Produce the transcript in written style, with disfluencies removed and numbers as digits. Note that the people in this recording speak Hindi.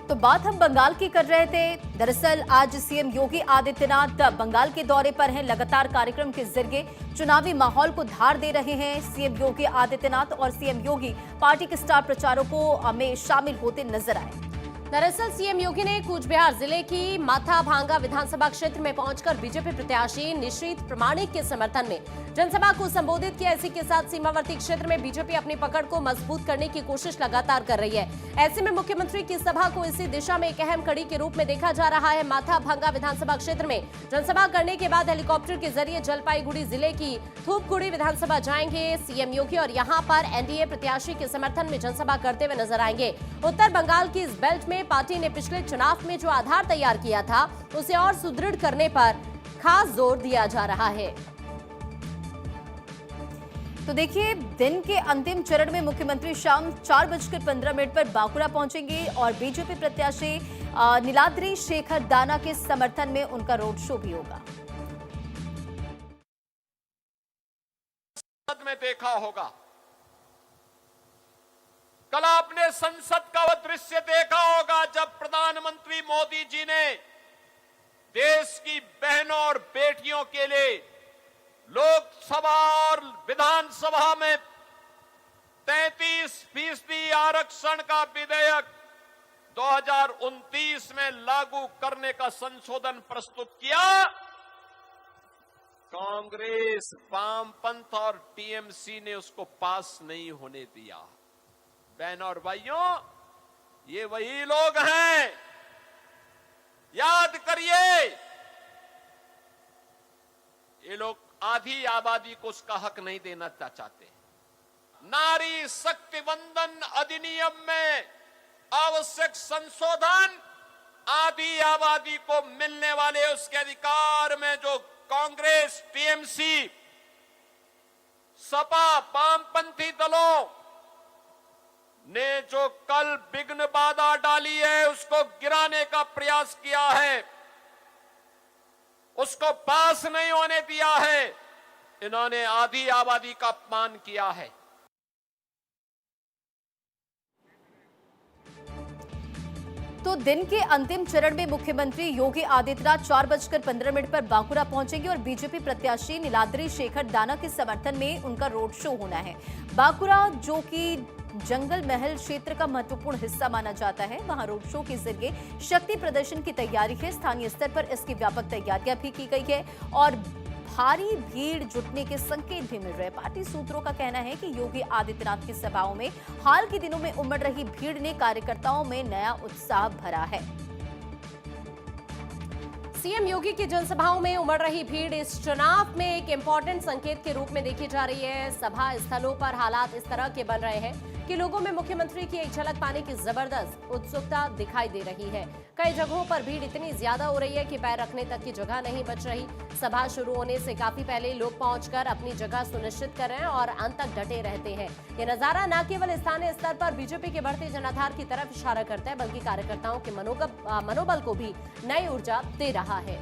तो बात हम बंगाल की कर रहे थे। दरअसल आज सीएम योगी आदित्यनाथ बंगाल के दौरे पर हैं। लगातार कार्यक्रम के जरिए चुनावी माहौल को धार दे रहे हैं सीएम योगी आदित्यनाथ और सीएम योगी पार्टी के स्टार प्रचारकों में शामिल होते नजर आए। दरअसल सीएम योगी ने कूचबिहार जिले की माथाभांगा विधानसभा क्षेत्र में पहुंचकर बीजेपी प्रत्याशी निशीथ प्रामाणिक के समर्थन में जनसभा को संबोधित किया। इसी के साथ सीमावर्ती क्षेत्र में बीजेपी अपनी पकड़ को मजबूत करने की कोशिश लगातार कर रही है। ऐसे में मुख्यमंत्री की सभा को इसी दिशा में एक अहम कड़ी के रूप में देखा जा रहा है। माथाभांगा विधानसभा क्षेत्र में जनसभा करने के बाद हेलीकॉप्टर के जरिए जलपाईगुड़ी जिले की थूपगुड़ी विधानसभा जाएंगे सीएम योगी और यहाँ पर एनडीए प्रत्याशी के समर्थन में जनसभा करते हुए नजर आएंगे। उत्तर बंगाल की इस बेल्ट में पार्टी ने पिछले चुनाव में जो आधार तैयार किया था उसे और सुदृढ़ करने पर खास जोर दिया जा रहा है। तो देखिए, दिन के अंतिम चरण में मुख्यमंत्री शाम 4:15 पर बांकुड़ा पहुंचेंगे और बीजेपी प्रत्याशी नीलाद्री शेखर दाना के समर्थन में उनका रोड शो भी होगा। में देखा होगा, कल आपने संसद का वह दृश्य देखा होगा जब प्रधानमंत्री मोदी जी ने देश की बहनों और बेटियों के लिए लोकसभा और विधानसभा में 33% आरक्षण का विधेयक 2029 में लागू करने का संशोधन प्रस्तुत किया। कांग्रेस, वामपंथ और टीएमसी ने उसको पास नहीं होने दिया। बहनों और भाइयों, ये वही लोग हैं, याद करिए, ये लोग आधी आबादी को उसका हक नहीं देना चाहते। नारी शक्ति वंदन अधिनियम में आवश्यक संशोधन आधी आबादी को मिलने वाले उसके अधिकार में जो कांग्रेस, टीएमसी, सपा, वामपंथी दलों ने जो कल विघ्न बाधा डाली है उसको गिराने का प्रयास किया है, उसको पास नहीं होने दिया है। इन्होंने आधी आबादी का अपमान किया है। तो दिन के अंतिम चरण में मुख्यमंत्री योगी आदित्यनाथ 4:15 पर बांकुड़ा पहुंचेंगे और बीजेपी प्रत्याशी नीलाद्री शेखर दाना के समर्थन में उनका रोड शो होना है। बांकुड़ा, जो कि जंगल महल क्षेत्र का महत्वपूर्ण हिस्सा माना जाता है, वहां रोड शो के जरिए शक्ति प्रदर्शन की तैयारी है। स्थानीय स्तर पर इसकी व्यापक तैयारियां भी की गई है और भारी भीड़ जुटने के संकेत भी मिल रहे हैं। पार्टी सूत्रों का कहना है कि योगी आदित्यनाथ की सभाओं में हाल के दिनों में उमड़ रही भीड़ ने कार्यकर्ताओं में नया उत्साह भरा है। सीएम योगी की जनसभाओं में उमड़ रही भीड़ इस चुनाव में एक इंपॉर्टेंट संकेत के रूप में देखी जा रही है। सभा स्थलों पर हालात इस तरह के बन रहे हैं कि लोगों में मुख्यमंत्री की एक झलक पाने की जबरदस्त उत्सुकता दिखाई दे रही है। कई जगहों पर भीड़ इतनी ज्यादा हो रही है कि पैर रखने तक की जगह नहीं बच रही। सभा शुरू होने से काफी पहले लोग पहुंचकर अपनी जगह सुनिश्चित कर रहे हैं और अंत तक डटे रहते हैं। ये नजारा न केवल स्थानीय स्तर पर बीजेपी के बढ़ते जनाधार की तरफ इशारा करता है, बल्कि कार्यकर्ताओं के मनोबल को भी नई ऊर्जा दे रहा है।